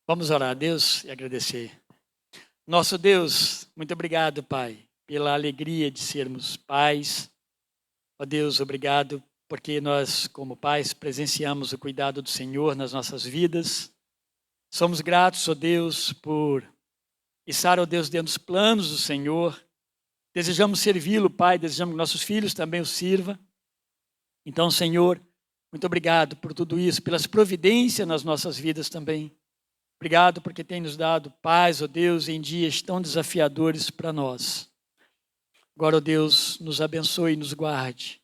Vamos orar a Deus e agradecer. Nosso Deus, muito obrigado, Pai, pela alegria de sermos pais. Ó Deus, obrigado porque nós, como pais, presenciamos o cuidado do Senhor nas nossas vidas. Somos gratos, ó Deus, por estar, ó Deus, dentro dos planos do Senhor. Desejamos servi-lo, Pai, desejamos que nossos filhos também o sirvam. Então, Senhor, muito obrigado por tudo isso, pelas providências nas nossas vidas também. Obrigado porque tem nos dado paz, ó Deus, em dias tão desafiadores para nós. Agora, ó Deus, nos abençoe e nos guarde,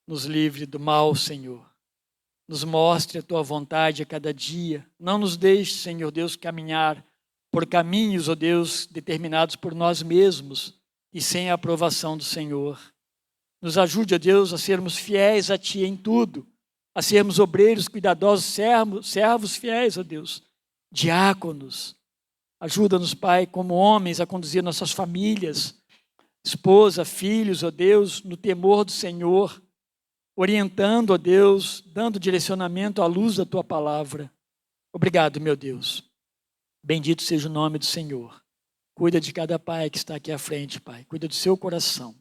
nos livre do mal, Senhor. Nos mostre a Tua vontade a cada dia. Não nos deixe, Senhor Deus, caminhar por caminhos, ó Deus, determinados por nós mesmos e sem a aprovação do Senhor. Nos ajude, ó Deus, a sermos fiéis a Ti em tudo, a sermos obreiros, cuidadosos, servos fiéis, ó Deus. Diáconos, ajuda-nos, Pai, como homens a conduzir nossas famílias, esposa, filhos, ó Deus, no temor do Senhor, orientando, ó Deus, dando direcionamento à luz da Tua palavra. Obrigado, meu Deus. Bendito seja o nome do Senhor. Cuida de cada pai que está aqui à frente, Pai. Cuida do seu coração.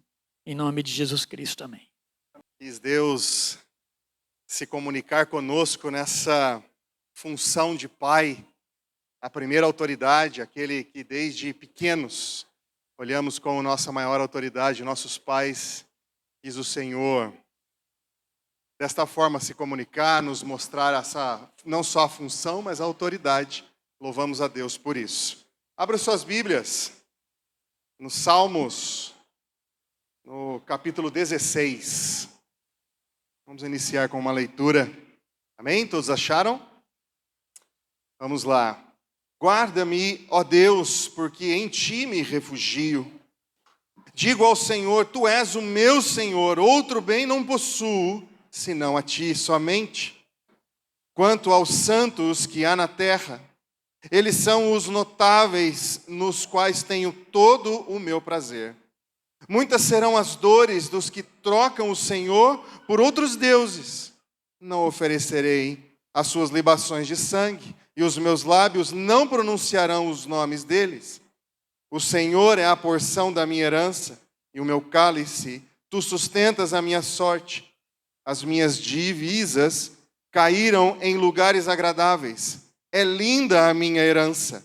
Em nome de Jesus Cristo, amém. Quis Deus se comunicar conosco nessa função de pai, a primeira autoridade, aquele que desde pequenos olhamos como nossa maior autoridade, nossos pais, quis o Senhor desta forma se comunicar, nos mostrar essa, não só a função, mas a autoridade. Louvamos a Deus por isso. Abra suas Bíblias nos Salmos, no capítulo 16. Vamos iniciar com uma leitura. Amém? Todos acharam? Vamos lá. Guarda-me, ó Deus, porque em Ti me refugio. Digo ao Senhor, Tu és o meu Senhor, outro bem não possuo, senão a Ti somente. Quanto aos santos que há na terra, eles são os notáveis nos quais tenho todo o meu prazer. Muitas serão as dores dos que trocam o Senhor por outros deuses. Não oferecerei as suas libações de sangue, e os meus lábios não pronunciarão os nomes deles. O Senhor é a porção da minha herança, e o meu cálice, Tu sustentas a minha sorte. As minhas divisas caíram em lugares agradáveis. É linda a minha herança.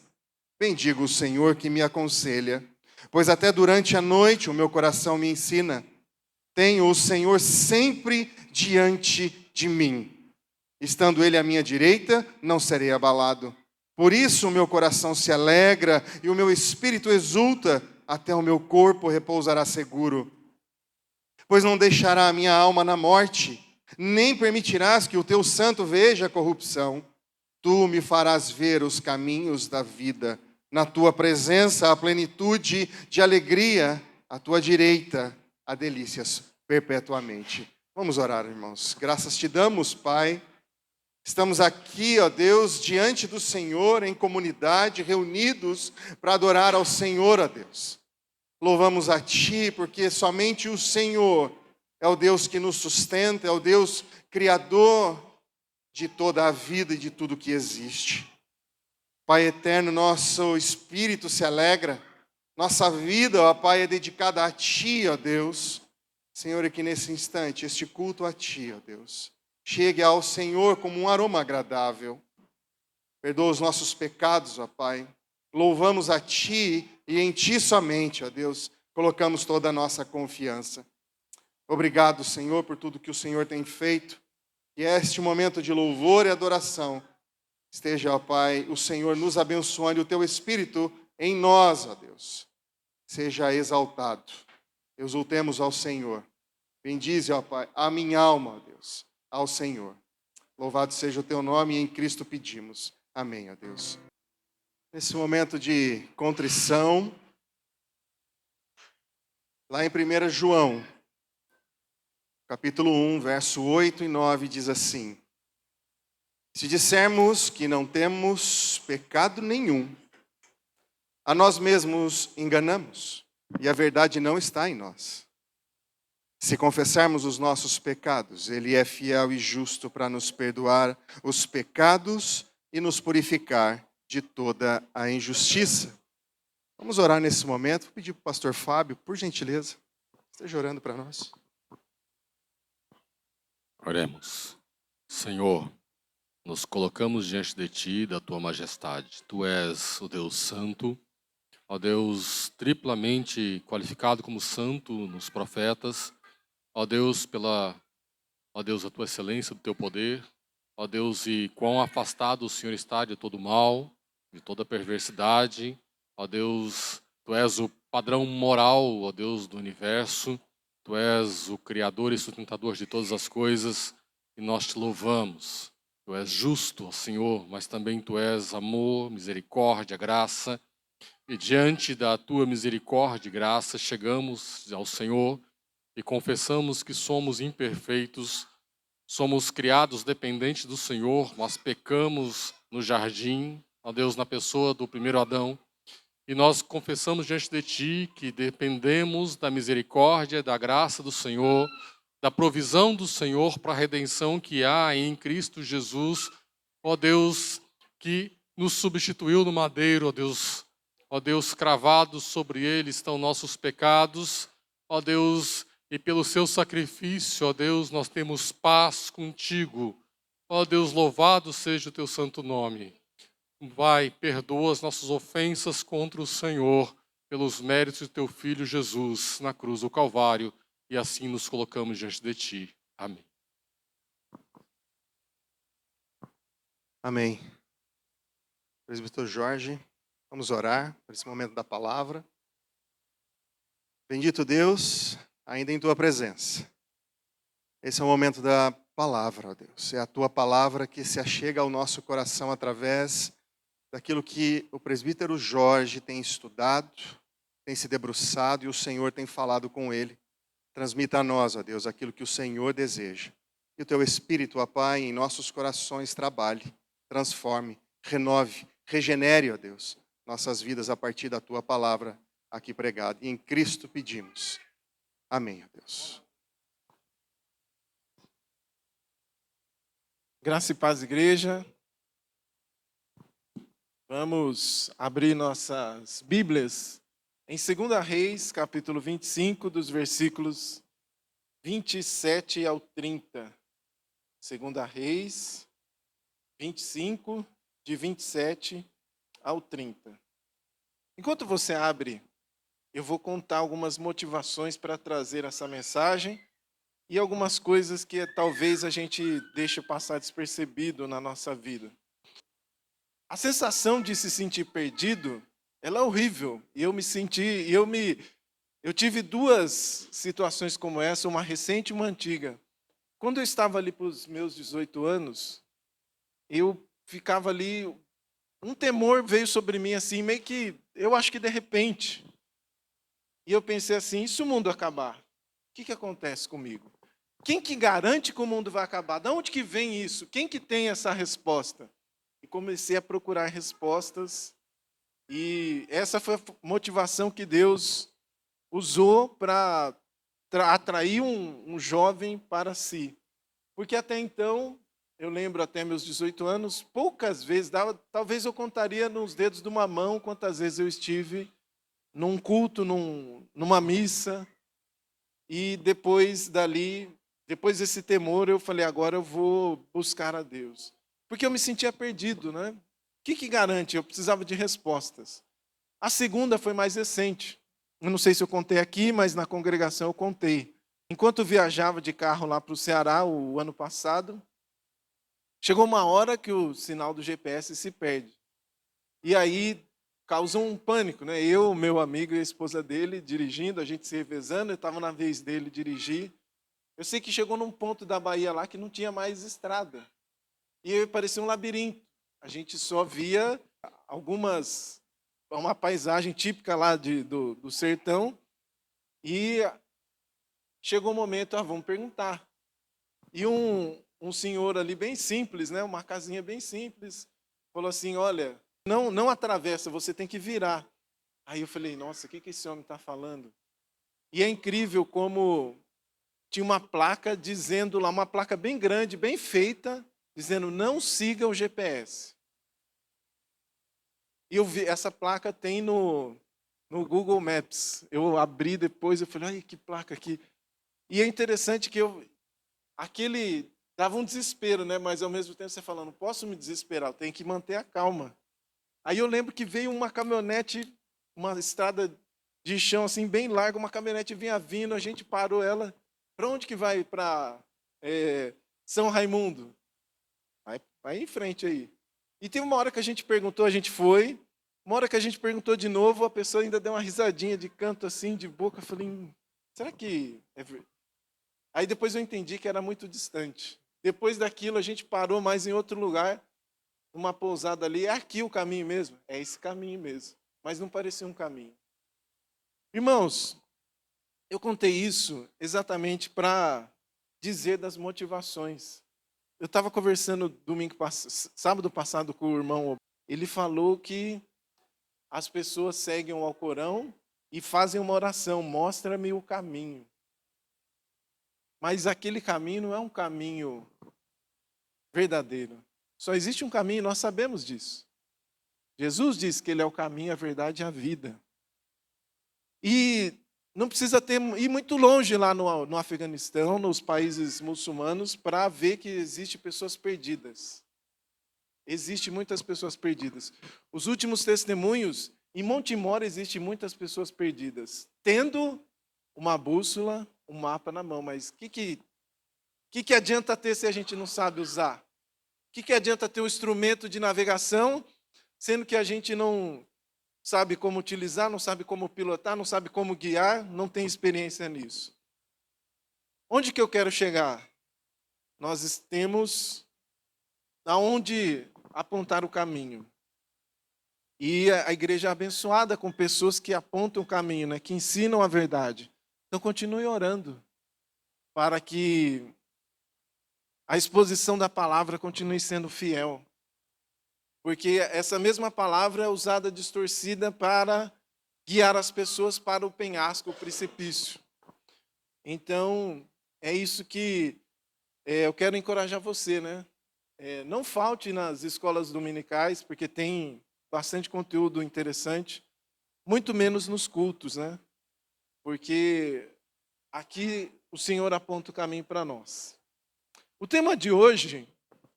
Bendigo o Senhor que me aconselha, pois até durante a noite o meu coração me ensina. Tenho o Senhor sempre diante de mim. Estando Ele à minha direita, não serei abalado. Por isso o meu coração se alegra e o meu espírito exulta, até o meu corpo repousará seguro. Pois não deixará a minha alma na morte, nem permitirás que o teu santo veja a corrupção. Tu me farás ver os caminhos da vida. Na tua presença a plenitude de alegria, à tua direita há delícias perpetuamente. Vamos orar, irmãos. Graças te damos, Pai. Estamos aqui, ó Deus, diante do Senhor, em comunidade, reunidos para adorar ao Senhor, ó Deus. Louvamos a Ti, porque somente o Senhor é o Deus que nos sustenta, é o Deus criador de toda a vida e de tudo que existe. Pai eterno, nosso espírito se alegra, nossa vida, ó Pai, é dedicada a Ti, ó Deus. Senhor, aqui nesse instante, este culto a Ti, ó Deus, chegue ao Senhor como um aroma agradável. Perdoa os nossos pecados, ó Pai. Louvamos a Ti e em Ti somente, ó Deus, colocamos toda a nossa confiança. Obrigado, Senhor, por tudo que o Senhor tem feito. E este momento de louvor e adoração esteja, ó Pai, o Senhor nos abençoando e o Teu Espírito em nós, ó Deus, seja exaltado. Exultemos ao Senhor. Bendize, ó Pai, a minha alma, ó Deus, ao Senhor. Louvado seja o Teu nome e em Cristo pedimos. Amém, ó Deus. Nesse momento de contrição, lá em 1 João, capítulo 1, verso 8 e 9, diz assim: Se dissermos que não temos pecado nenhum, a nós mesmos enganamos, e a verdade não está em nós. Se confessarmos os nossos pecados, Ele é fiel e justo para nos perdoar os pecados e nos purificar de toda a injustiça. Vamos orar nesse momento. Vou pedir para o pastor Fábio, por gentileza, esteja orando para nós. Oremos. Senhor, nos colocamos diante de Ti, da Tua majestade. Tu és o Deus Santo, ó Deus triplamente qualificado como santo nos profetas, ó Deus, ó Deus, a Tua excelência, do Teu poder, ó Deus, e quão afastado o Senhor está de todo mal, de toda perversidade, ó Deus, Tu és o padrão moral, ó Deus, do universo, Tu és o Criador e sustentador de todas as coisas, e nós Te louvamos. Tu és justo, ó Senhor, mas também Tu és amor, misericórdia, graça, e diante da Tua misericórdia e graça, chegamos ao Senhor e confessamos que somos imperfeitos, somos criados dependentes do Senhor, mas pecamos no jardim, ó Deus, na pessoa do primeiro Adão. E nós confessamos diante de Ti que dependemos da misericórdia, da graça do Senhor, da provisão do Senhor para a redenção que há em Cristo Jesus, ó Deus, que nos substituiu no madeiro, ó Deus, cravados sobre Ele estão nossos pecados, ó Deus, e pelo Seu sacrifício, ó Deus, nós temos paz contigo. Ó Deus, louvado seja o Teu santo nome. Vai, perdoa as nossas ofensas contra o Senhor, pelos méritos de Teu Filho Jesus, na cruz do Calvário, e assim nos colocamos diante de Ti. Amém. Amém. Presbítero Jorge, vamos orar por esse momento da palavra. Bendito Deus, ainda em Tua presença. Esse é o momento da palavra, ó Deus. É a Tua palavra que se achega ao nosso coração através daquilo que o presbítero Jorge tem estudado, tem se debruçado e o Senhor tem falado com ele. Transmita a nós, ó Deus, aquilo que o Senhor deseja. E o Teu Espírito, ó Pai, em nossos corações trabalhe, transforme, renove, regenere, ó Deus, nossas vidas a partir da Tua palavra aqui pregada. E em Cristo pedimos. Amém, ó Deus. Graça e paz, igreja. Vamos abrir nossas Bíblias em 2 Reis, capítulo 25, dos versículos 27 ao 30. 2 Reis, 25, de 27 ao 30. Enquanto você abre, eu vou contar algumas motivações para trazer essa mensagem e algumas coisas que talvez a gente deixe passar despercebido na nossa vida. A sensação de se sentir perdido, ela é horrível. E eu tive duas situações como essa, uma recente e uma antiga. Quando eu estava ali para os meus 18 anos, eu ficava ali, um temor veio sobre mim assim, meio que, eu acho que de repente. E eu pensei assim, e se o mundo acabar? O que acontece comigo? Quem que garante que o mundo vai acabar? De onde que vem isso? Quem que tem essa resposta? E comecei a procurar respostas. E essa foi a motivação que Deus usou para atrair um jovem para si. Porque até então, eu lembro até meus 18 anos, poucas vezes, talvez eu contaria nos dedos de uma mão quantas vezes eu estive num culto, numa missa. E depois desse temor, eu falei, agora eu vou buscar a Deus. Porque eu me sentia perdido, né? O que garante? Eu precisava de respostas. A segunda foi mais recente. Eu não sei se eu contei aqui, mas na congregação eu contei. Enquanto eu viajava de carro lá para o Ceará, o ano passado, chegou uma hora que o sinal do GPS se perde. E aí causou um pânico, né? Eu, meu amigo e a esposa dele dirigindo, a gente se revezando, eu estava na vez dele dirigir. Eu sei que chegou num ponto da Bahia lá que não tinha mais estrada. E parecia um labirinto. A gente só via uma paisagem típica lá do sertão. E chegou um momento, vamos perguntar. E um senhor ali bem simples, né, uma casinha bem simples, falou assim, olha, não atravessa, você tem que virar. Aí eu falei, nossa, o que esse homem está falando? E é incrível como tinha uma placa dizendo lá, uma placa bem grande, bem feita, dizendo, não siga o GPS. E eu vi, essa placa tem no Google Maps. Eu abri depois, eu falei, ai, que placa aqui. E é interessante que aquele dava um desespero, né? Mas ao mesmo tempo você fala, não posso me desesperar, eu tenho que manter a calma. Aí eu lembro que veio uma caminhonete, uma estrada de chão assim bem larga, uma caminhonete vinha vindo, a gente parou ela. Para onde que vai? Para São Raimundo. Vai em frente aí. E tem uma hora que a gente perguntou, a gente foi. Uma hora que a gente perguntou de novo, a pessoa ainda deu uma risadinha de canto assim, de boca. Eu falei, será que é verdade? Aí depois eu entendi que era muito distante. Depois daquilo, a gente parou mais em outro lugar, numa pousada ali. É aqui o caminho mesmo? É esse caminho mesmo. Mas não parecia um caminho. Irmãos, eu contei isso exatamente para dizer das motivações. Eu estava conversando sábado passado com o irmão. Ele falou que as pessoas seguem o Alcorão e fazem uma oração, mostra-me o caminho. Mas aquele caminho não é um caminho verdadeiro. Só existe um caminho, nós sabemos disso. Jesus disse que ele é o caminho, a verdade e a vida. E não precisa ir muito longe lá no Afeganistão, nos países muçulmanos, para ver que existem pessoas perdidas. Existem muitas pessoas perdidas. Os últimos testemunhos, em Montemor existem muitas pessoas perdidas, tendo uma bússola, um mapa na mão. Mas o que adianta ter se a gente não sabe usar? O que adianta ter um instrumento de navegação, sendo que a gente não sabe como utilizar, não sabe como pilotar, não sabe como guiar, não tem experiência nisso? Onde que eu quero chegar? Nós temos aonde apontar o caminho. E a igreja é abençoada com pessoas que apontam o caminho, né, que ensinam a verdade. Então continue orando para que a exposição da palavra continue sendo fiel. Porque essa mesma palavra é usada distorcida para guiar as pessoas para o penhasco, o precipício. Então, é isso que eu quero encorajar você, né? Não falte nas escolas dominicais, porque tem bastante conteúdo interessante, muito menos nos cultos, né? Porque aqui o Senhor aponta o caminho para nós. O tema de hoje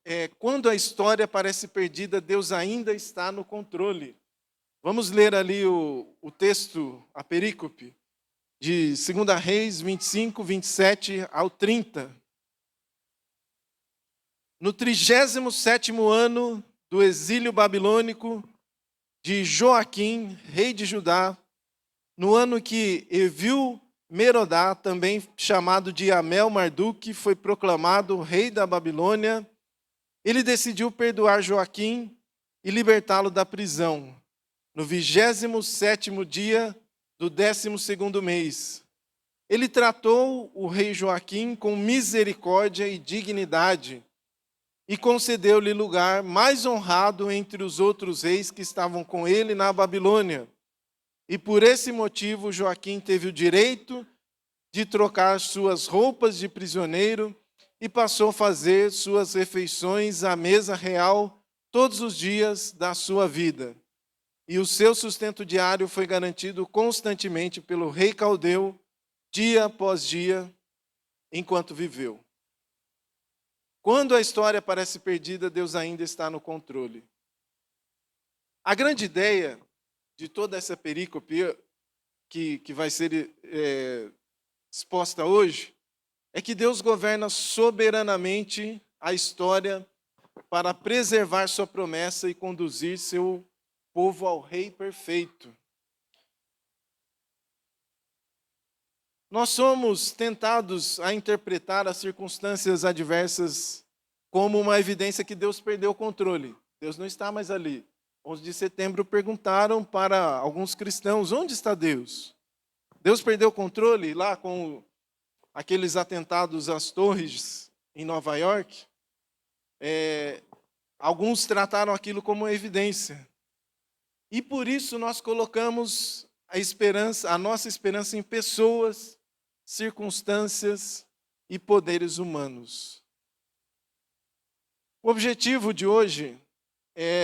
é: quando a história parece perdida, Deus ainda está no controle. Vamos ler ali o texto, a perícope, de 2 Reis 25, 27 ao 30. No 37º ano do exílio babilônico de Joaquim, rei de Judá, no ano que Evil-Merodá, também chamado de Amel-Marduque, foi proclamado rei da Babilônia, ele decidiu perdoar Joaquim e libertá-lo da prisão, no 27º dia do 12º mês. Ele tratou o rei Joaquim com misericórdia e dignidade e concedeu-lhe lugar mais honrado entre os outros reis que estavam com ele na Babilônia. E por esse motivo Joaquim teve o direito de trocar suas roupas de prisioneiro e passou a fazer suas refeições à mesa real todos os dias da sua vida. E o seu sustento diário foi garantido constantemente pelo rei caldeu, dia após dia, enquanto viveu. Quando a história parece perdida, Deus ainda está no controle. A grande ideia de toda essa perícope que vai ser exposta hoje é que Deus governa soberanamente a história para preservar sua promessa e conduzir seu povo ao Rei perfeito. Nós somos tentados a interpretar as circunstâncias adversas como uma evidência que Deus perdeu o controle. Deus não está mais ali. 11 de setembro perguntaram para alguns cristãos: onde está Deus? Deus perdeu o controle lá com aqueles atentados às torres em Nova York? Alguns trataram aquilo como evidência. E por isso nós colocamos a nossa esperança em pessoas, circunstâncias e poderes humanos. O objetivo de hoje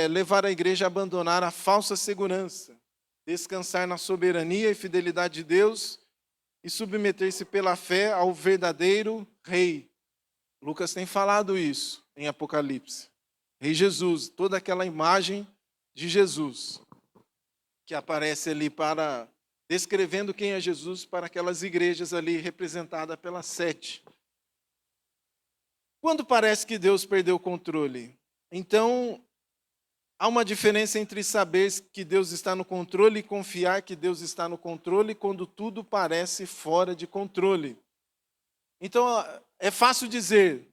levar a igreja a abandonar a falsa segurança, descansar na soberania e fidelidade de Deus e submeter-se pela fé ao verdadeiro Rei. Lucas tem falado isso em Apocalipse. Rei Jesus, toda aquela imagem de Jesus que aparece ali para descrevendo quem é Jesus para aquelas igrejas ali representadas pelas 7. Quando parece que Deus perdeu o controle? Então, há uma diferença entre saber que Deus está no controle e confiar que Deus está no controle quando tudo parece fora de controle. Então, é fácil dizer,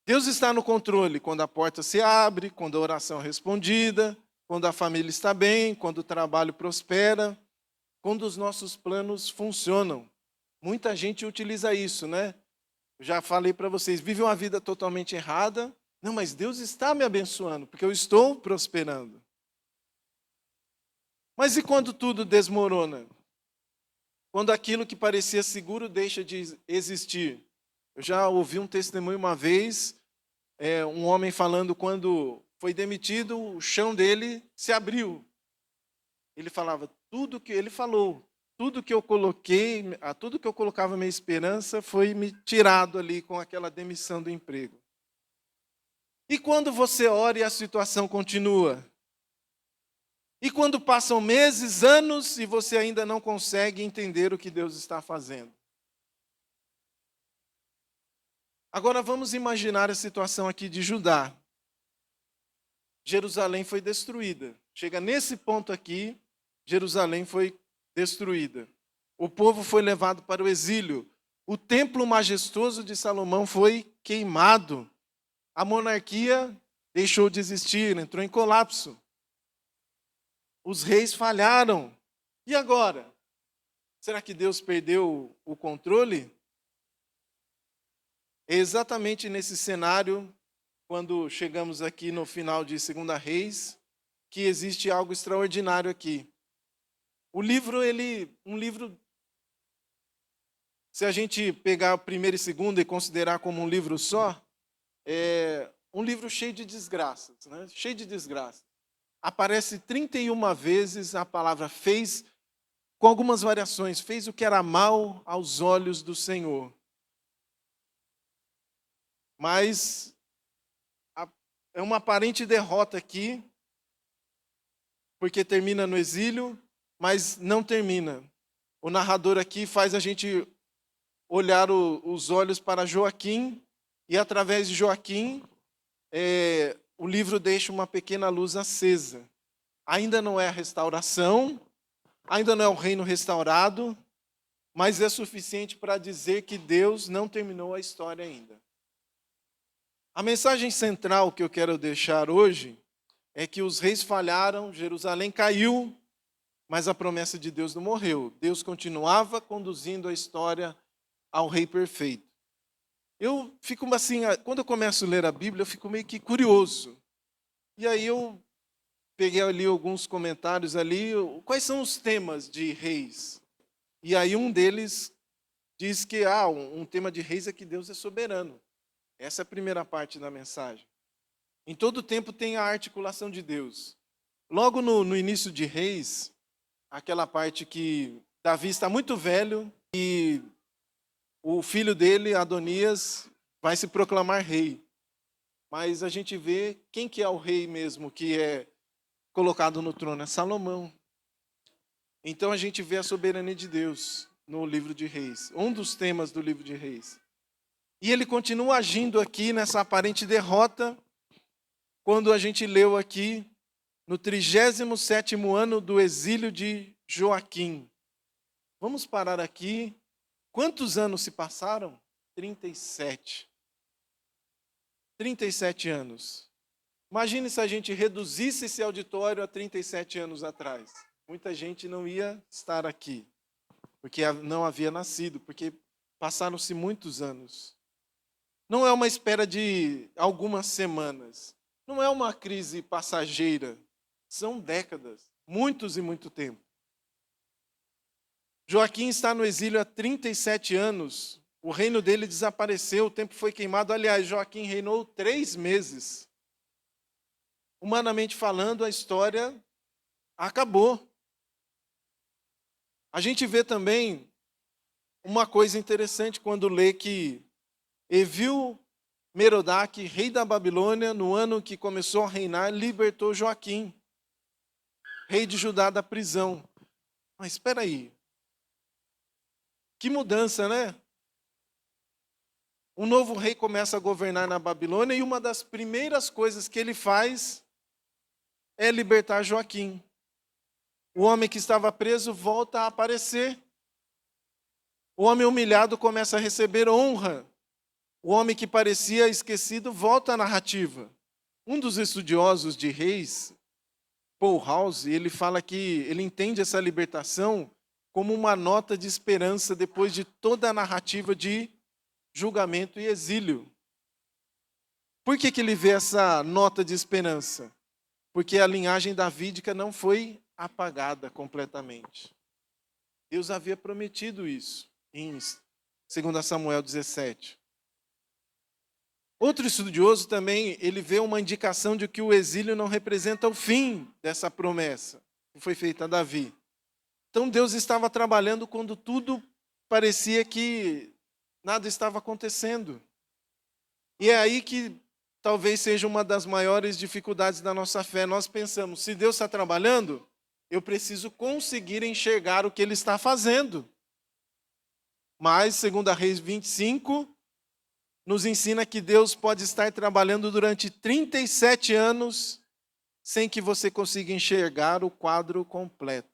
Deus está no controle quando a porta se abre, quando a oração é respondida, quando a família está bem, quando o trabalho prospera, quando os nossos planos funcionam. Muita gente utiliza isso, né? Eu já falei para vocês, vive uma vida totalmente errada. Não, mas Deus está me abençoando, porque eu estou prosperando. Mas e quando tudo desmorona? Quando aquilo que parecia seguro deixa de existir? Eu já ouvi um testemunho uma vez, um homem falando quando foi demitido, o chão dele se abriu. Ele falava, tudo que eu coloquei, tudo que eu colocava minha esperança foi me tirado ali com aquela demissão do emprego. E quando você ora e a situação continua? E quando passam meses, anos e você ainda não consegue entender o que Deus está fazendo? Agora vamos imaginar a situação aqui de Judá. Jerusalém foi destruída. Chega nesse ponto aqui, Jerusalém foi destruída. O povo foi levado para o exílio. O templo majestoso de Salomão foi queimado. A monarquia deixou de existir, entrou em colapso. Os reis falharam. E agora? Será que Deus perdeu o controle? É exatamente nesse cenário, quando chegamos aqui no final de 2 Reis, que existe algo extraordinário aqui. O livro, se a gente pegar o 1º e 2º e considerar como um livro só, é um livro cheio de desgraças, né? Cheio de desgraças. Aparece 31 vezes a palavra fez, com algumas variações, fez o que era mal aos olhos do Senhor. Mas é uma aparente derrota aqui, porque termina no exílio, mas não termina. O narrador aqui faz a gente olhar os olhos para Joaquim, e através de Joaquim, o livro deixa uma pequena luz acesa. Ainda não é a restauração, ainda não é o reino restaurado, mas é suficiente para dizer que Deus não terminou a história ainda. A mensagem central que eu quero deixar hoje é que os reis falharam, Jerusalém caiu, mas a promessa de Deus não morreu. Deus continuava conduzindo a história ao Rei perfeito. Eu fico assim, quando eu começo a ler a Bíblia, eu fico meio que curioso. E aí eu peguei ali alguns comentários ali, quais são os temas de reis? E aí um deles diz que um tema de reis é que Deus é soberano. Essa é a primeira parte da mensagem. Em todo tempo tem a articulação de Deus. Logo no início de Reis, aquela parte que Davi está muito velho e o filho dele, Adonias, vai se proclamar rei. Mas a gente vê quem que é o rei mesmo que é colocado no trono, é Salomão. Então a gente vê a soberania de Deus no livro de Reis, um dos temas do livro de Reis. E ele continua agindo aqui nessa aparente derrota, quando a gente leu aqui no 37º ano do exílio de Joaquim. Vamos parar aqui. Quantos anos se passaram? 37. 37 anos. Imagine se a gente reduzisse esse auditório a 37 anos atrás. Muita gente não ia estar aqui, porque não havia nascido, porque passaram-se muitos anos. Não é uma espera de algumas semanas. Não é uma crise passageira. São décadas, muitos e muito tempo. Joaquim está no exílio há 37 anos. O reino dele desapareceu, o templo foi queimado. Aliás, Joaquim reinou 3 meses. humanamente falando, a história acabou. A gente vê também uma coisa interessante quando lê que Evil-Merodach, rei da Babilônia, no ano que começou a reinar, libertou Joaquim, rei de Judá, da prisão. Mas espera aí, que mudança, né? Um novo rei começa a governar na Babilônia e uma das primeiras coisas que ele faz é libertar Joaquim. O homem que estava preso volta a aparecer. O homem humilhado começa a receber honra. O homem que parecia esquecido volta à narrativa. Um dos estudiosos de reis, Paul House, ele fala que ele entende essa libertação como uma nota de esperança depois de toda a narrativa de julgamento e exílio. Por que ele vê essa nota de esperança? Porque a linhagem davídica não foi apagada completamente. Deus havia prometido isso em 2 Samuel 17. Outro estudioso também, ele vê uma indicação de que o exílio não representa o fim dessa promessa que foi feita a Davi. Então Deus estava trabalhando quando tudo parecia que nada estava acontecendo. E é aí que talvez seja uma das maiores dificuldades da nossa fé. Nós pensamos, se Deus está trabalhando, eu preciso conseguir enxergar o que Ele está fazendo. Mas, segundo a Reis 25, nos ensina que Deus pode estar trabalhando durante 37 anos sem que você consiga enxergar o quadro completo.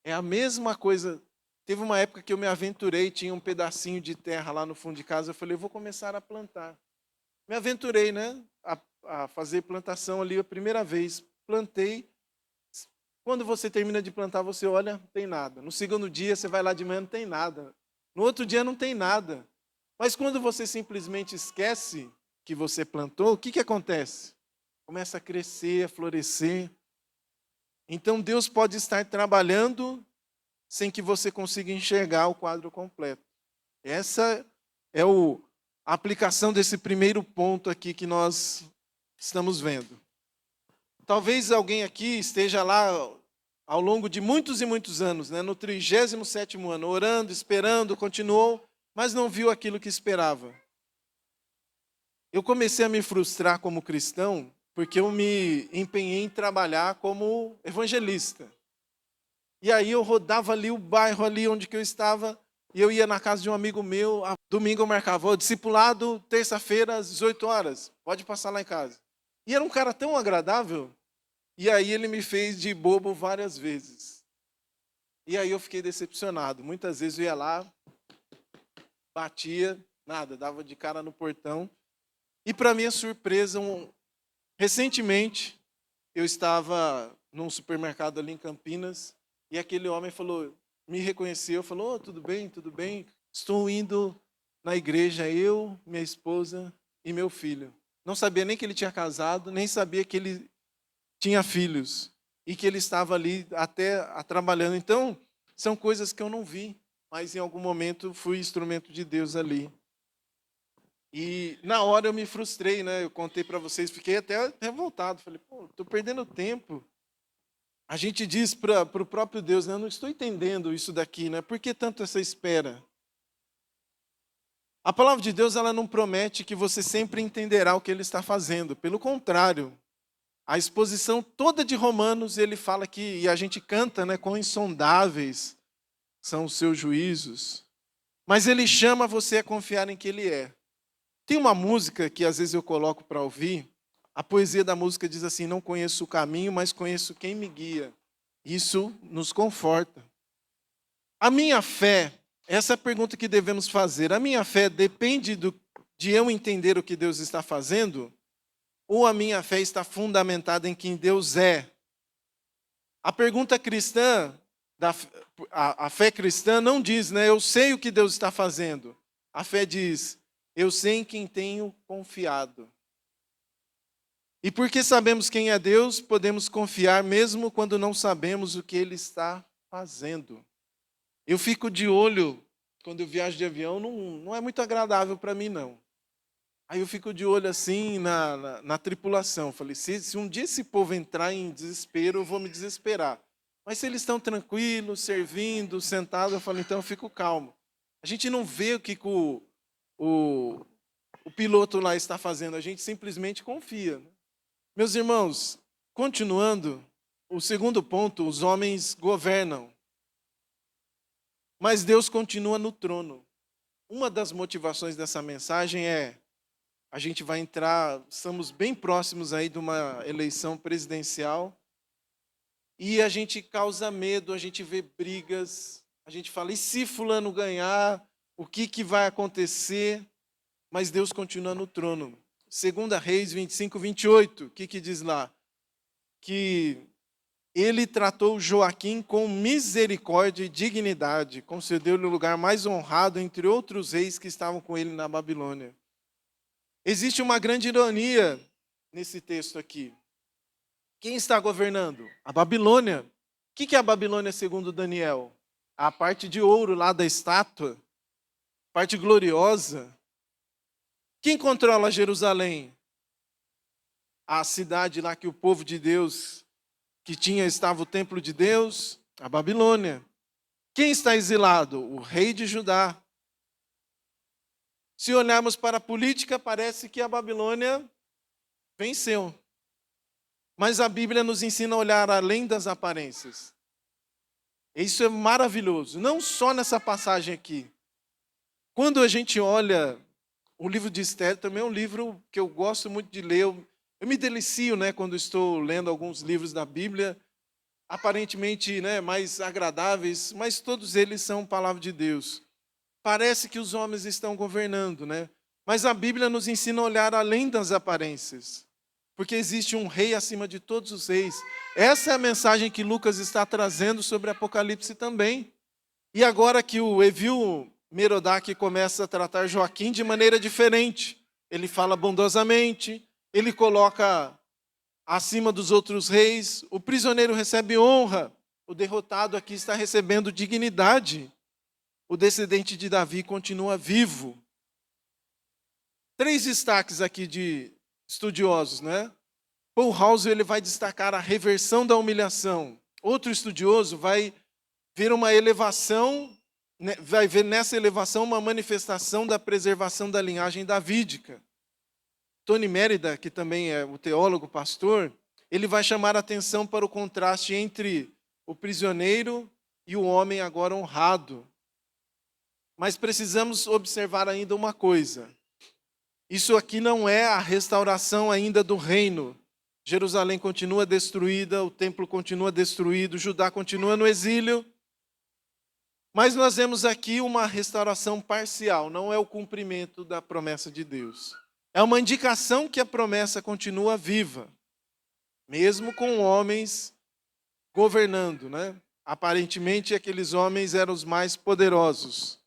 É a mesma coisa. Teve uma época que eu me aventurei, tinha um pedacinho de terra lá no fundo de casa, eu falei, eu vou começar a plantar. Me aventurei, né, a fazer plantação ali a primeira vez. Plantei. Quando você termina de plantar, você olha, não tem nada. No segundo dia, você vai lá de manhã, não tem nada. No outro dia, não tem nada. Mas quando você simplesmente esquece que você plantou, o que acontece? Começa a crescer, a florescer. Então, Deus pode estar trabalhando sem que você consiga enxergar o quadro completo. Essa é a aplicação desse primeiro ponto aqui que nós estamos vendo. Talvez alguém aqui esteja lá ao longo de muitos e muitos anos, né, no 37º ano, orando, esperando, continuou, mas não viu aquilo que esperava. Eu comecei a me frustrar como cristão porque eu me empenhei em trabalhar como evangelista. E aí eu rodava ali o bairro ali onde que eu estava, e eu ia na casa de um amigo meu, domingo eu marcava, o discipulado, terça-feira às 18 horas, pode passar lá em casa. E era um cara tão agradável, e aí ele me fez de bobo várias vezes. E aí eu fiquei decepcionado. Muitas vezes eu ia lá, batia, nada, dava de cara no portão. E para minha surpresa, recentemente, eu estava num supermercado ali em Campinas, e aquele homem falou, me reconheceu, falou, tudo bem, estou indo na igreja, eu, minha esposa e meu filho. Não sabia nem que ele tinha casado, nem sabia que ele tinha filhos, e que ele estava ali até trabalhando. Então, são coisas que eu não vi, mas em algum momento fui instrumento de Deus ali. E na hora eu me frustrei, né? Eu contei para vocês, fiquei até revoltado. Falei, pô, estou perdendo tempo. A gente diz para o próprio Deus, né? Eu não estou entendendo isso daqui, né? Por que tanto essa espera? A palavra de Deus, ela não promete que você sempre entenderá o que Ele está fazendo. Pelo contrário, a exposição toda de Romanos, ele fala que, e a gente canta, né? Quão insondáveis são os seus juízos. Mas Ele chama você a confiar em que Ele é. Tem uma música que às vezes eu coloco para ouvir, a poesia da música diz assim, não conheço o caminho, mas conheço quem me guia. Isso nos conforta. A minha fé, essa é a pergunta que devemos fazer, a minha fé depende de eu entender o que Deus está fazendo, ou a minha fé está fundamentada em quem Deus é? A pergunta cristã, a fé cristã não diz, né, eu sei o que Deus está fazendo. A fé diz, eu sei em quem tenho confiado. E porque sabemos quem é Deus, podemos confiar mesmo quando não sabemos o que Ele está fazendo. Eu fico de olho, quando eu viajo de avião, não é muito agradável para mim, não. Aí eu fico de olho assim na tripulação. Falei, se um dia esse povo entrar em desespero, eu vou me desesperar. Mas se eles estão tranquilos, servindo, sentados, eu falo, então eu fico calmo. A gente não vê o que o piloto lá está fazendo, a gente simplesmente confia. Né? Meus irmãos, continuando, o segundo ponto, os homens governam. Mas Deus continua no trono. Uma das motivações dessa mensagem é, a gente vai entrar, estamos bem próximos aí de uma eleição presidencial, e a gente causa medo, a gente vê brigas, a gente fala, e se fulano ganhar, o que vai acontecer? Mas Deus continua no trono. 2 Reis 25, 28, o que diz lá? Que ele tratou Joaquim com misericórdia e dignidade, concedeu-lhe o lugar mais honrado entre outros reis que estavam com ele na Babilônia. Existe uma grande ironia nesse texto aqui. Quem está governando? A Babilônia. O que é a Babilônia segundo Daniel? A parte de ouro lá da estátua, parte gloriosa. Quem controla Jerusalém? A cidade lá que o povo de Deus que estava o templo de Deus, a Babilônia. Quem está exilado? O rei de Judá. Se olharmos para a política, parece que a Babilônia venceu. Mas a Bíblia nos ensina a olhar além das aparências. Isso é maravilhoso, não só nessa passagem aqui. Quando a gente olha o livro de Esther, também é um livro que eu gosto muito de ler. Eu me delicio, né, quando estou lendo alguns livros da Bíblia, aparentemente, né, mais agradáveis, mas todos eles são palavra de Deus. Parece que os homens estão governando, né? Mas a Bíblia nos ensina a olhar além das aparências, porque existe um rei acima de todos os reis. Essa é a mensagem que Lucas está trazendo sobre Apocalipse também. E agora que o Evil Merodach começa a tratar Joaquim de maneira diferente, ele fala bondosamente, ele coloca acima dos outros reis, o prisioneiro recebe honra, o derrotado aqui está recebendo dignidade, o descendente de Davi continua vivo. 3 destaques aqui de estudiosos, né? Paul Hauser, ele vai destacar a reversão da humilhação. Outro estudioso vai ver uma elevação, vai ver nessa elevação uma manifestação da preservação da linhagem davídica. Tony Merida, que também é o teólogo, pastor, ele vai chamar a atenção para o contraste entre o prisioneiro e o homem agora honrado. Mas precisamos observar ainda uma coisa. Isso aqui não é a restauração ainda do reino. Jerusalém continua destruída, o templo continua destruído, Judá continua no exílio. Mas nós vemos aqui uma restauração parcial, não é o cumprimento da promessa de Deus. É uma indicação que a promessa continua viva, mesmo com homens governando, né? Aparentemente, aqueles homens eram os mais poderosos.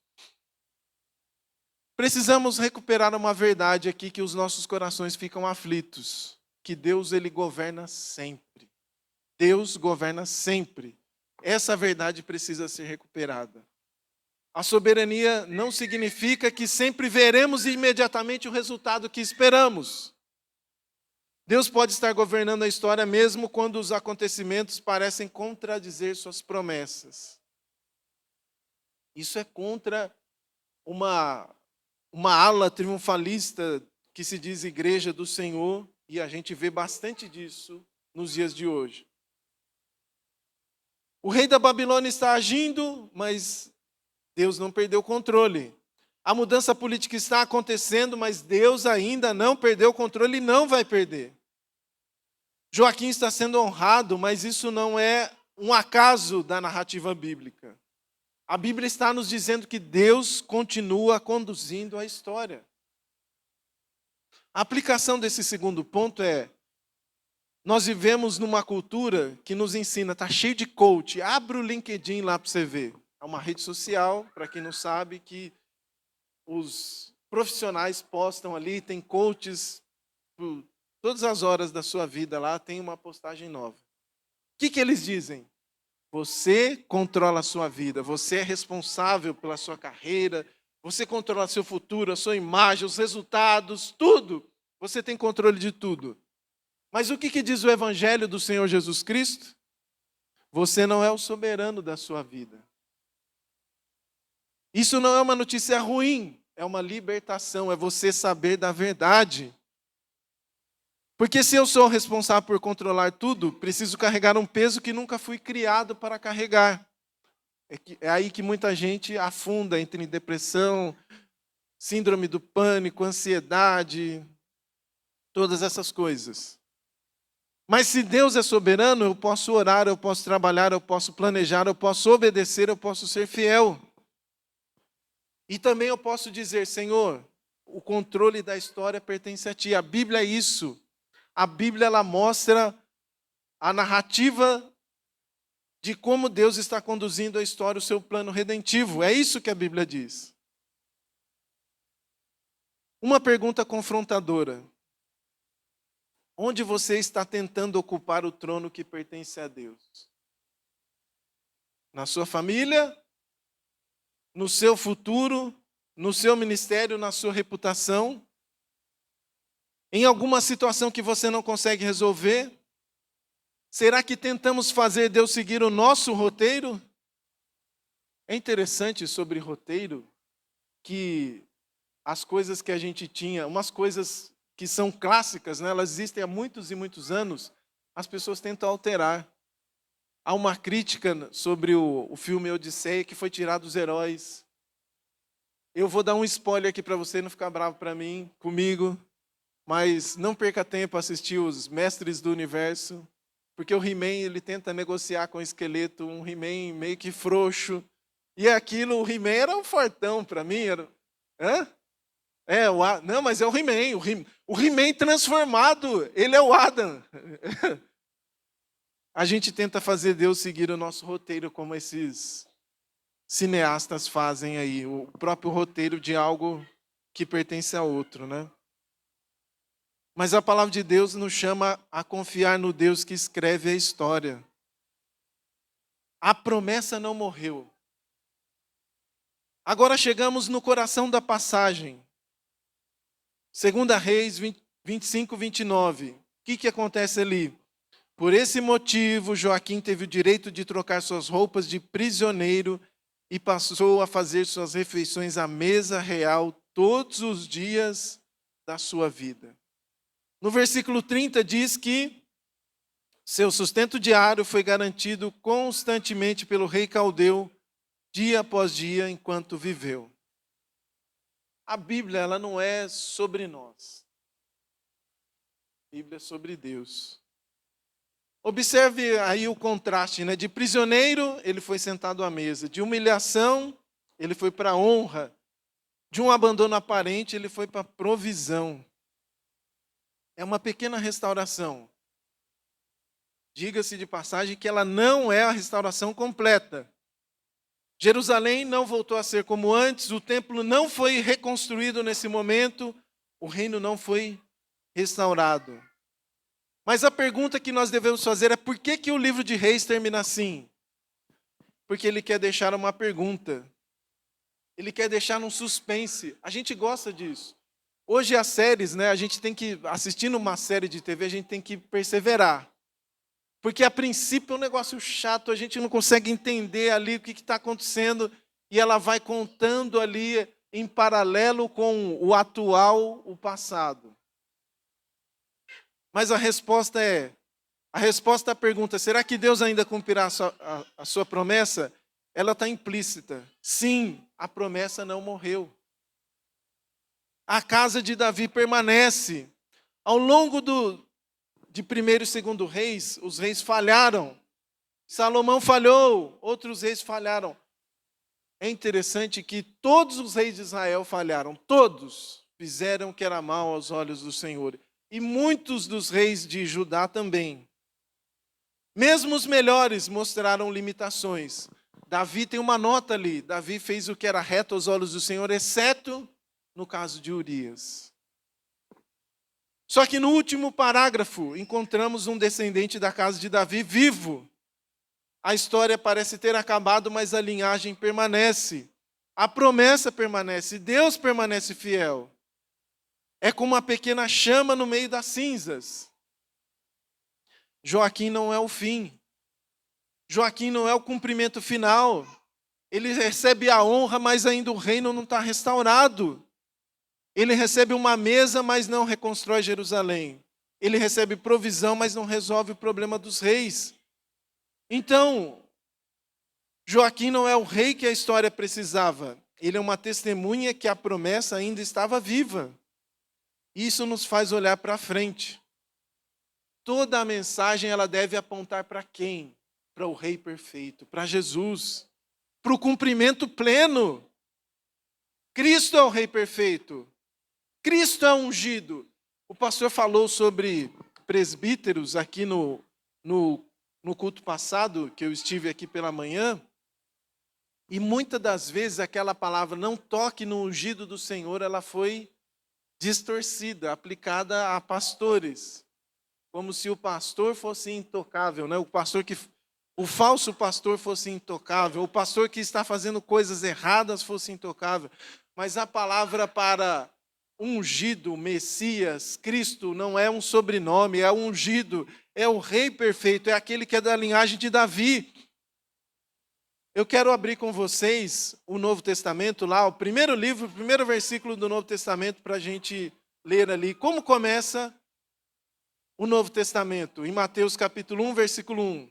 Precisamos recuperar uma verdade aqui que os nossos corações ficam aflitos, que Deus, ele governa sempre. Deus governa sempre. Essa verdade precisa ser recuperada. A soberania não significa que sempre veremos imediatamente o resultado que esperamos. Deus pode estar governando a história mesmo quando os acontecimentos parecem contradizer suas promessas. Isso é contra uma ala triunfalista que se diz Igreja do Senhor, e a gente vê bastante disso nos dias de hoje. O rei da Babilônia está agindo, mas Deus não perdeu o controle. A mudança política está acontecendo, mas Deus ainda não perdeu o controle e não vai perder. Joaquim está sendo honrado, mas isso não é um acaso da narrativa bíblica. A Bíblia está nos dizendo que Deus continua conduzindo a história. A aplicação desse segundo ponto é: nós vivemos numa cultura que nos ensina, está cheio de coach. Abra o LinkedIn lá para você ver. É uma rede social, para quem não sabe, que os profissionais postam ali, tem coaches, por todas as horas da sua vida lá, tem uma postagem nova. O que eles dizem? Você controla a sua vida, você é responsável pela sua carreira, Você controla seu futuro, a sua imagem, os resultados, tudo. Você tem controle de tudo. Mas o que diz o Evangelho do Senhor Jesus Cristo? Você não é o soberano da sua vida. Isso não é uma notícia ruim, é uma libertação, é você saber da verdade. Porque se eu sou responsável por controlar tudo, preciso carregar um peso que nunca fui criado para carregar. É aí que muita gente afunda, entra em depressão, síndrome do pânico, ansiedade, todas essas coisas. Mas se Deus é soberano, eu posso orar, eu posso trabalhar, eu posso planejar, eu posso obedecer, eu posso ser fiel. E também eu posso dizer, Senhor, o controle da história pertence a Ti. A Bíblia é isso. A Bíblia ela mostra a narrativa de como Deus está conduzindo a história, o seu plano redentivo. É isso que a Bíblia diz. Uma pergunta confrontadora. Onde você está tentando ocupar o trono que pertence a Deus? Na sua família? No seu futuro? No seu ministério? Na sua reputação? Em alguma situação que você não consegue resolver? Será que tentamos fazer Deus seguir o nosso roteiro? É interessante sobre roteiro que as coisas que a gente tinha, umas coisas que são clássicas, né, elas existem há muitos e muitos anos, as pessoas tentam alterar. Há uma crítica sobre o filme Odisseia que foi tirado os heróis. Eu vou dar um spoiler aqui para você, não ficar bravo comigo, mas não perca tempo a assistir os Mestres do Universo, porque o He-Man ele tenta negociar com o esqueleto, um He-Man meio que frouxo, e aquilo, o He-Man era um fortão para mim. Hã? Não, mas é o He-Man. O He-Man transformado, ele é o Adam. A gente tenta fazer Deus seguir o nosso roteiro, como esses cineastas fazem aí, o próprio roteiro de algo que pertence a outro, né? Mas a palavra de Deus nos chama a confiar no Deus que escreve a história. A promessa não morreu. Agora chegamos no coração da passagem. 2 Reis 25, 29. O que acontece ali? Por esse motivo, Joaquim teve o direito de trocar suas roupas de prisioneiro e passou a fazer suas refeições à mesa real todos os dias da sua vida. No versículo 30 diz que seu sustento diário foi garantido constantemente pelo rei caldeu, dia após dia, enquanto viveu. A Bíblia ela não é sobre nós. A Bíblia é sobre Deus. Observe aí o contraste, né? De prisioneiro, ele foi sentado à mesa. De humilhação, ele foi para a honra. De um abandono aparente, ele foi para a provisão. É uma pequena restauração. Diga-se de passagem que ela não é a restauração completa. Jerusalém não voltou a ser como antes, o templo não foi reconstruído nesse momento, o reino não foi restaurado. Mas a pergunta que nós devemos fazer é por que o livro de Reis termina assim? Porque ele quer deixar uma pergunta. Ele quer deixar um suspense. A gente gosta disso. Hoje as séries, né, a gente tem que, assistindo uma série de TV, a gente tem que perseverar. Porque a princípio é um negócio chato, a gente não consegue entender ali o que está acontecendo, e ela vai contando ali em paralelo com o atual, o passado. Mas a resposta à pergunta, será que Deus ainda cumprirá a sua promessa? Ela está implícita. Sim, a promessa não morreu. A casa de Davi permanece. Ao longo de 1º e 2º reis, os reis falharam. Salomão falhou, outros reis falharam. É interessante que todos os reis de Israel falharam. Todos fizeram o que era mal aos olhos do Senhor. E muitos dos reis de Judá também. Mesmo os melhores mostraram limitações. Davi tem uma nota ali. Davi fez o que era reto aos olhos do Senhor, exceto no caso de Urias. Só que no último parágrafo, encontramos um descendente da casa de Davi vivo. A história parece ter acabado, mas a linhagem permanece. A promessa permanece, Deus permanece fiel. É como uma pequena chama no meio das cinzas. Joaquim não é o fim. Joaquim não é o cumprimento final. Ele recebe a honra, mas ainda o reino não está restaurado. Ele recebe uma mesa, mas não reconstrói Jerusalém. Ele recebe provisão, mas não resolve o problema dos reis. Então, Joaquim não é o rei que a história precisava. Ele é uma testemunha que a promessa ainda estava viva. Isso nos faz olhar para frente. Toda a mensagem ela deve apontar para quem? Para o Rei perfeito, para Jesus, para o cumprimento pleno. Cristo é o Rei perfeito. Cristo é ungido. O pastor falou sobre presbíteros aqui no culto passado, que eu estive aqui pela manhã, e muitas das vezes aquela palavra não toque no ungido do Senhor, ela foi distorcida, aplicada a pastores, como se o pastor fosse intocável, né? O falso pastor fosse intocável, o pastor que está fazendo coisas erradas fosse intocável. Mas a palavra para ungido, Messias, Cristo, não é um sobrenome, é ungido, é o Rei perfeito, é aquele que é da linhagem de Davi. Eu quero abrir com vocês o Novo Testamento, lá, o primeiro livro, o primeiro versículo do Novo Testamento, para a gente ler ali. Como começa o Novo Testamento? Em Mateus capítulo 1, versículo 1.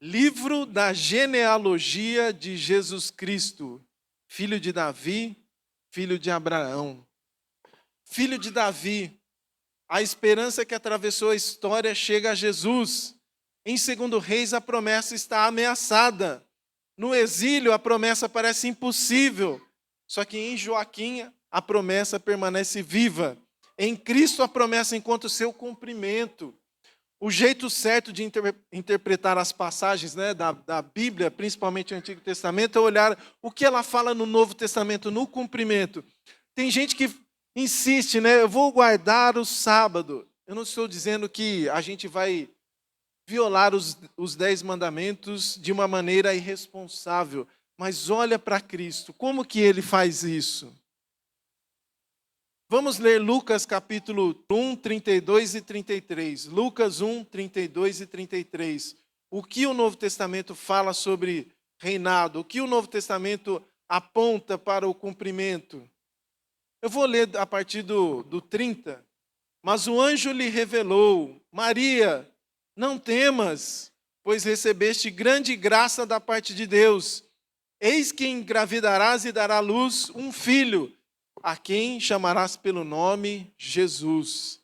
Livro da genealogia de Jesus Cristo, filho de Davi, filho de Abraão. Filho de Davi, a esperança que atravessou a história chega a Jesus. Em 2 Reis, a promessa está ameaçada. No exílio, a promessa parece impossível. Só que em Joaquim, a promessa permanece viva. Em Cristo, a promessa encontra o seu cumprimento. O jeito certo de interpretar as passagens, né, da Bíblia, principalmente o Antigo Testamento, é olhar o que ela fala no Novo Testamento, no cumprimento. Tem gente que insiste, né? Eu vou guardar o sábado. Eu não estou dizendo que a gente vai violar os 10 mandamentos de uma maneira irresponsável. Mas olha para Cristo. Como que ele faz isso? Vamos ler Lucas capítulo 1, 32 e 33. Lucas 1, 32 e 33. O que o Novo Testamento fala sobre reinado? O que o Novo Testamento aponta para o cumprimento? Eu vou ler a partir do 30. Mas o anjo lhe revelou: Maria, não temas, pois recebeste grande graça da parte de Deus. Eis que engravidarás e dará à luz um filho, a quem chamarás pelo nome Jesus.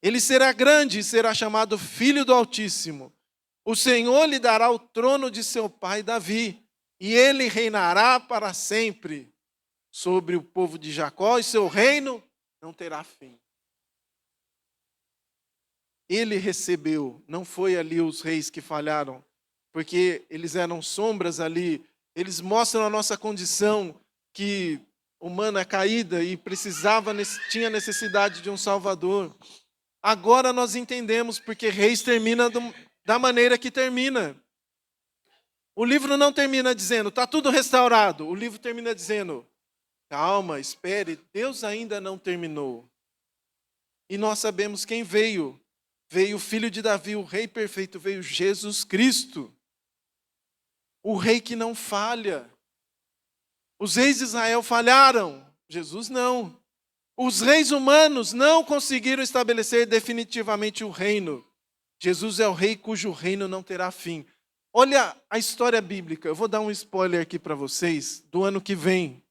Ele será grande e será chamado Filho do Altíssimo. O Senhor lhe dará o trono de seu pai Davi, e ele reinará para sempre sobre o povo de Jacó, e seu reino não terá fim. Ele recebeu, não foi ali os reis que falharam, porque eles eram sombras ali, eles mostram a nossa condição que humana caída e tinha necessidade de um Salvador. Agora nós entendemos porque Reis termina da maneira que termina. O livro não termina dizendo, está tudo restaurado. O livro termina dizendo, calma, espere, Deus ainda não terminou. E nós sabemos quem veio. Veio o filho de Davi, o rei perfeito, veio Jesus Cristo. O rei que não falha. Os reis de Israel falharam, Jesus não. Os reis humanos não conseguiram estabelecer definitivamente o reino. Jesus é o rei cujo reino não terá fim. Olha a história bíblica. Eu vou dar um spoiler aqui para vocês do ano que vem,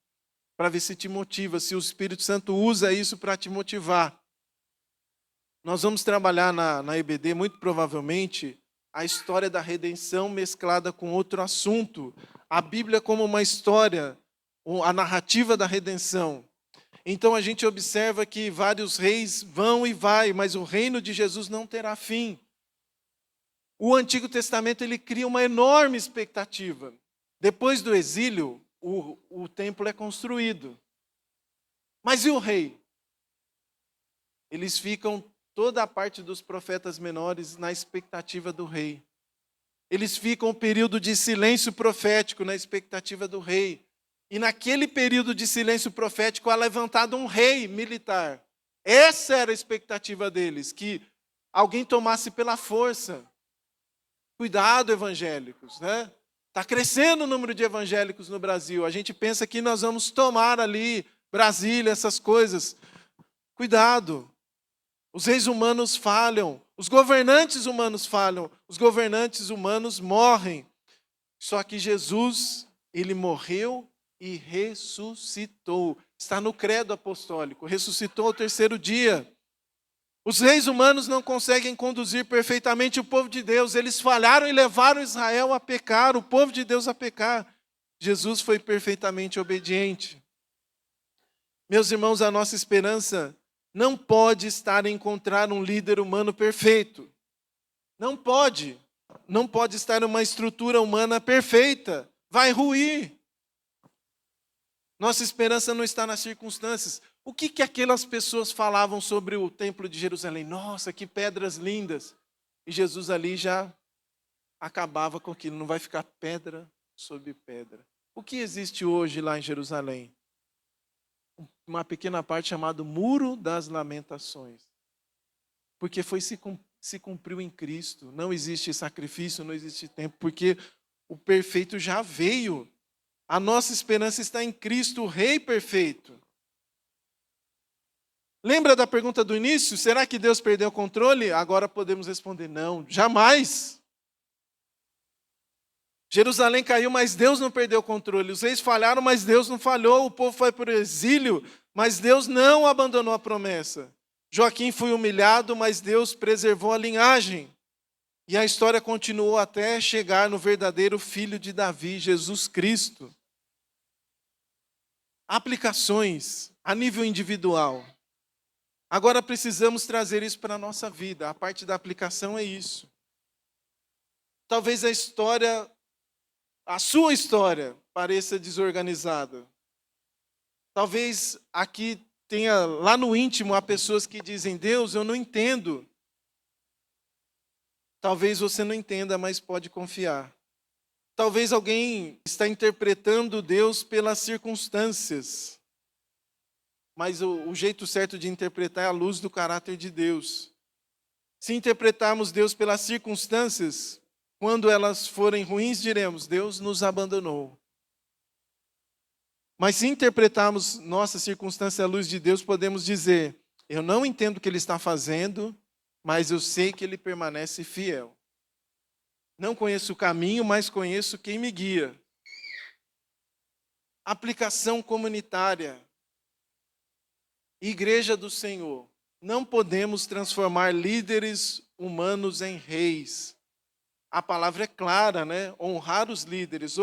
para ver se te motiva, se o Espírito Santo usa isso para te motivar. Nós vamos trabalhar na EBD, muito provavelmente, a história da redenção mesclada com outro assunto. A Bíblia como uma história, a narrativa da redenção. Então a gente observa que vários reis vão e vai, mas o reino de Jesus não terá fim. O Antigo Testamento ele cria uma enorme expectativa. Depois do exílio, o templo é construído. Mas e o rei? Eles ficam toda a parte dos profetas menores na expectativa do rei. Eles ficam um período de silêncio profético na expectativa do rei. E naquele período de silêncio profético é levantado um rei militar. Essa era a expectativa deles, que alguém tomasse pela força. Cuidado, evangélicos, né? Está crescendo o número de evangélicos no Brasil. A gente pensa que nós vamos tomar ali Brasília, essas coisas. Cuidado. Os reis humanos falham. Os governantes humanos falham. Os governantes humanos morrem. Só que Jesus, ele morreu e ressuscitou. Está no credo apostólico. Ressuscitou ao terceiro dia. Os reis humanos não conseguem conduzir perfeitamente o povo de Deus. Eles falharam e levaram Israel a pecar, o povo de Deus a pecar. Jesus foi perfeitamente obediente. Meus irmãos, a nossa esperança não pode estar em encontrar um líder humano perfeito. Não pode. Não pode estar uma estrutura humana perfeita. Vai ruir. Nossa esperança não está nas circunstâncias. O que aquelas pessoas falavam sobre o templo de Jerusalém? Nossa, que pedras lindas. E Jesus ali já acabava com aquilo. Não vai ficar pedra sobre pedra. O que existe hoje lá em Jerusalém? Uma pequena parte chamada Muro das Lamentações. Porque se cumpriu em Cristo. Não existe sacrifício, não existe tempo. Porque o perfeito já veio. A nossa esperança está em Cristo, o Rei perfeito. Lembra da pergunta do início? Será que Deus perdeu o controle? Agora podemos responder não, jamais. Jerusalém caiu, mas Deus não perdeu o controle. Os reis falharam, mas Deus não falhou. O povo foi para o exílio, mas Deus não abandonou a promessa. Joaquim foi humilhado, mas Deus preservou a linhagem. E a história continuou até chegar no verdadeiro filho de Davi, Jesus Cristo. Aplicações a nível individual. Agora precisamos trazer isso para a nossa vida. A parte da aplicação é isso. Talvez a sua história pareça desorganizada. Talvez aqui tenha, lá no íntimo, há pessoas que dizem, Deus, eu não entendo. Talvez você não entenda, mas pode confiar. Talvez alguém está interpretando Deus pelas circunstâncias. Mas o jeito certo de interpretar é a luz do caráter de Deus. Se interpretarmos Deus pelas circunstâncias, quando elas forem ruins, diremos, Deus nos abandonou. Mas se interpretarmos nossa circunstância à luz de Deus, podemos dizer, eu não entendo o que Ele está fazendo, mas eu sei que Ele permanece fiel. Não conheço o caminho, mas conheço quem me guia. Aplicação comunitária. Igreja do Senhor. Não podemos transformar líderes humanos em reis. A palavra é clara, né? Honrar os líderes,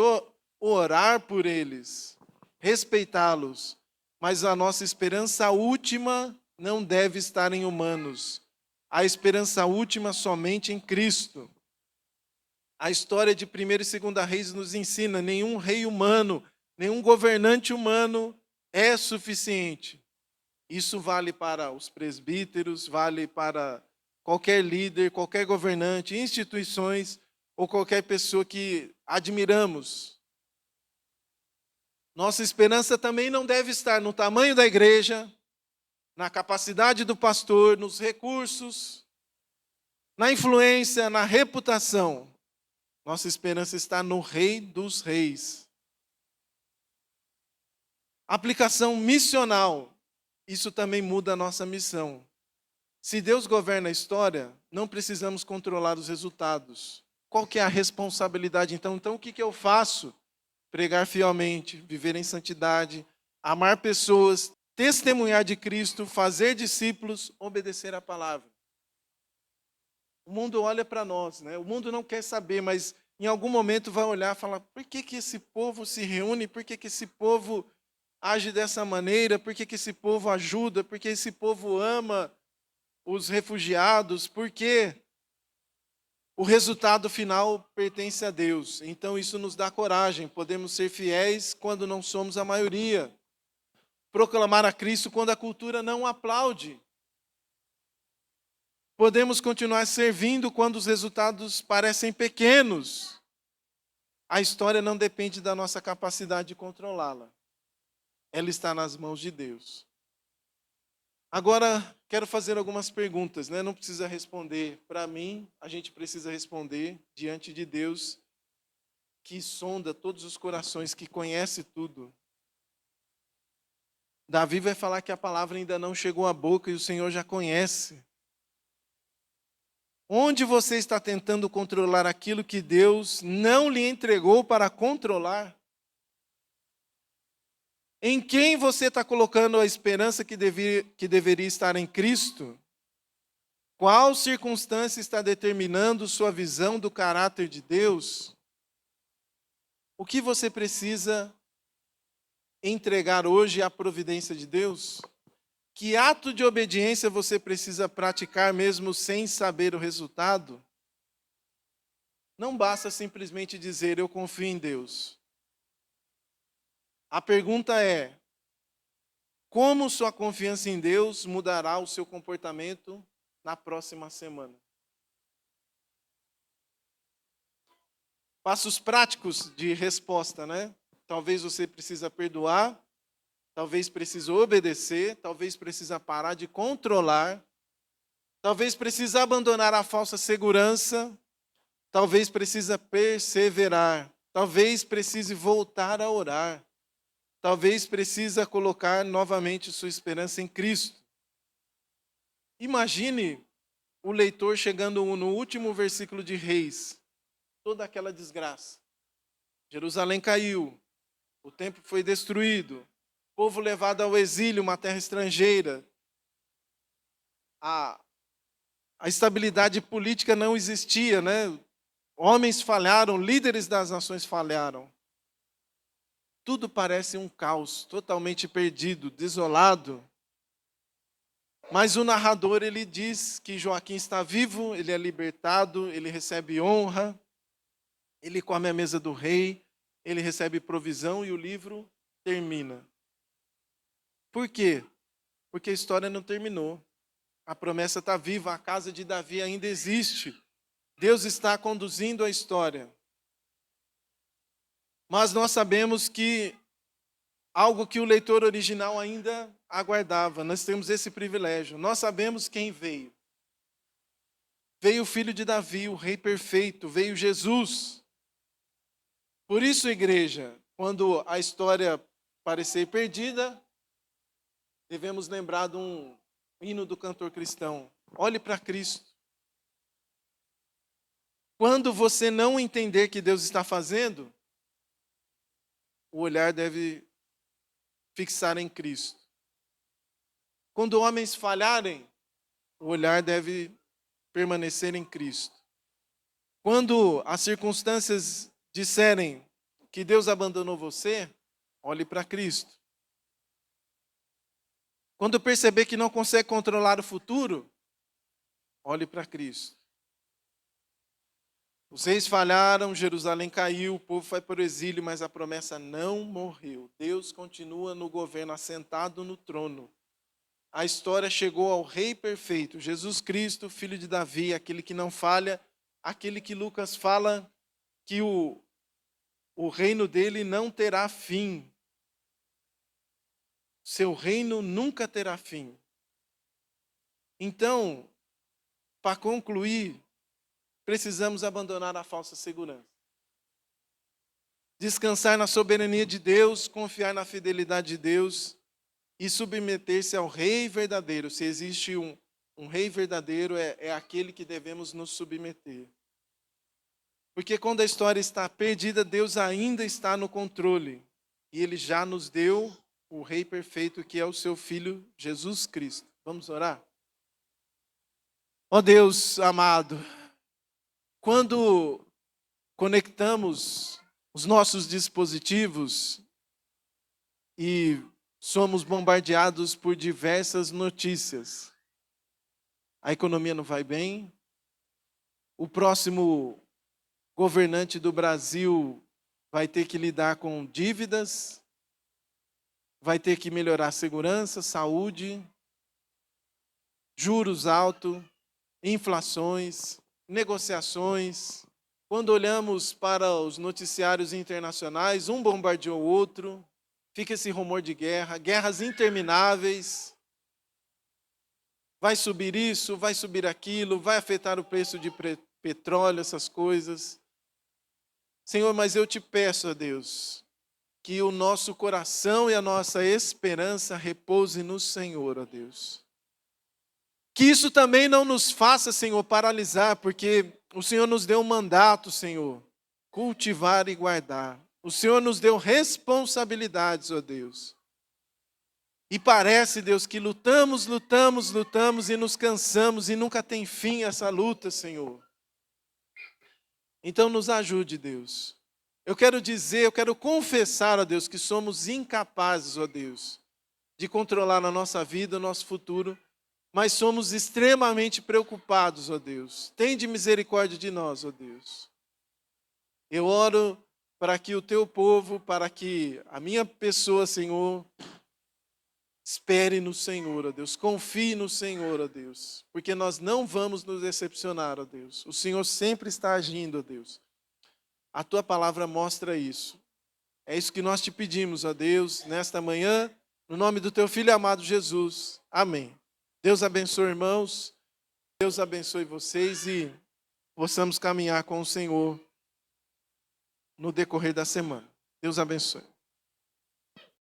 orar por eles, respeitá-los. Mas a nossa esperança última não deve estar em humanos. A esperança última somente em Cristo. A história de 1º e 2º Reis nos ensina, nenhum rei humano, nenhum governante humano é suficiente. Isso vale para os presbíteros, vale para qualquer líder, qualquer governante, instituições ou qualquer pessoa que admiramos. Nossa esperança também não deve estar no tamanho da igreja, na capacidade do pastor, nos recursos, na influência, na reputação. Nossa esperança está no Rei dos Reis. Aplicação missional. Isso também muda a nossa missão. Se Deus governa a história, não precisamos controlar os resultados. Qual que é a responsabilidade então? Então o que eu faço? Pregar fielmente, viver em santidade, amar pessoas, testemunhar de Cristo, fazer discípulos, obedecer a palavra. O mundo olha para nós, né? O mundo não quer saber, mas em algum momento vai olhar e falar, por que esse povo se reúne? Por que esse povo age dessa maneira? Por que esse povo ajuda? Por que esse povo ama os refugiados? Por quê? O resultado final pertence a Deus. Então isso nos dá coragem. Podemos ser fiéis quando não somos a maioria. Proclamar a Cristo quando a cultura não aplaude. Podemos continuar servindo quando os resultados parecem pequenos. a história não depende da nossa capacidade de controlá-la. Ela está nas mãos de Deus. Agora, quero fazer algumas perguntas, né? Não precisa responder para mim, a gente precisa responder diante de Deus, que sonda todos os corações, que conhece tudo. Davi vai falar que a palavra ainda não chegou à boca e o Senhor já conhece. Onde você está tentando controlar aquilo que Deus não lhe entregou para controlar? Em quem você está colocando a esperança que deveria estar em Cristo? Qual circunstância está determinando sua visão do caráter de Deus? O que você precisa entregar hoje à providência de Deus? Que ato de obediência você precisa praticar mesmo sem saber o resultado? Não basta simplesmente dizer, eu confio em Deus. A pergunta é, como sua confiança em Deus mudará o seu comportamento na próxima semana? Passos práticos de resposta, né? Talvez você precisa perdoar, talvez precise obedecer, talvez precisa parar de controlar, talvez precisa abandonar a falsa segurança, talvez precisa perseverar, talvez precise voltar a orar, talvez precisa colocar novamente sua esperança em Cristo. Imagine o leitor chegando no último versículo de Reis, toda aquela desgraça. Jerusalém caiu, o templo foi destruído, o povo levado ao exílio, uma terra estrangeira. A estabilidade política não existia, né? Homens falharam, líderes das nações falharam. Tudo parece um caos, totalmente perdido, desolado. Mas o narrador, ele diz que Joaquim está vivo, ele é libertado, ele recebe honra, ele come à mesa do rei, ele recebe provisão e o livro termina. Por quê? Porque a história não terminou. A promessa está viva, a casa de Davi ainda existe. Deus está conduzindo a história. Mas nós sabemos que algo que o leitor original ainda aguardava. Nós temos esse privilégio. Nós sabemos quem veio. Veio o filho de Davi, o rei perfeito, veio Jesus. Por isso, igreja, quando a história parecer perdida, devemos lembrar de um hino do cantor cristão. Olhe para Cristo. Quando você não entender que Deus está fazendo, o olhar deve fixar em Cristo. Quando homens falharem, o olhar deve permanecer em Cristo. Quando as circunstâncias disserem que Deus abandonou você, olhe para Cristo. Quando perceber que não consegue controlar o futuro, olhe para Cristo. Os reis falharam, Jerusalém caiu, o povo foi para o exílio, mas a promessa não morreu. Deus continua no governo, assentado no trono. A história chegou ao Rei perfeito, Jesus Cristo, filho de Davi, aquele que não falha, aquele que Lucas fala que o reino dele não terá fim. Seu reino nunca terá fim. Então, para concluir, precisamos abandonar a falsa segurança. Descansar na soberania de Deus, confiar na fidelidade de Deus e submeter-se ao Rei verdadeiro. Se existe um Rei verdadeiro, é aquele que devemos nos submeter. Porque quando a história está perdida, Deus ainda está no controle. E Ele já nos deu o Rei perfeito, que é o seu Filho, Jesus Cristo. Vamos orar? Ó Deus amado, quando conectamos os nossos dispositivos e somos bombardeados por diversas notícias, a economia não vai bem, o próximo governante do Brasil vai ter que lidar com dívidas, vai ter que melhorar a segurança, saúde, juros altos, inflações, negociações, quando olhamos para os noticiários internacionais, um bombardeou o outro, fica esse rumor de guerra, guerras intermináveis. Vai subir isso, vai subir aquilo, vai afetar o preço de petróleo, essas coisas. Senhor, mas eu te peço, ó Deus, que o nosso coração e a nossa esperança repouse no Senhor, ó Deus. Que isso também não nos faça, Senhor, paralisar, porque o Senhor nos deu um mandato, Senhor, cultivar e guardar. O Senhor nos deu responsabilidades, ó Deus. E parece, Deus, que lutamos e nos cansamos e nunca tem fim essa luta, Senhor. Então nos ajude, Deus. Eu quero confessar, ó Deus, que somos incapazes, ó Deus, de controlar a nossa vida, o nosso futuro, mas somos extremamente preocupados, ó Deus. Tende misericórdia de nós, ó Deus. Eu oro para que o teu povo, para que a minha pessoa, Senhor, espere no Senhor, ó Deus. Confie no Senhor, ó Deus. Porque nós não vamos nos decepcionar, ó Deus. O Senhor sempre está agindo, ó Deus. A tua palavra mostra isso. É isso que nós te pedimos, ó Deus, nesta manhã, no nome do teu Filho amado Jesus. Amém. Deus abençoe, irmãos. Deus abençoe vocês e possamos caminhar com o Senhor no decorrer da semana. Deus abençoe.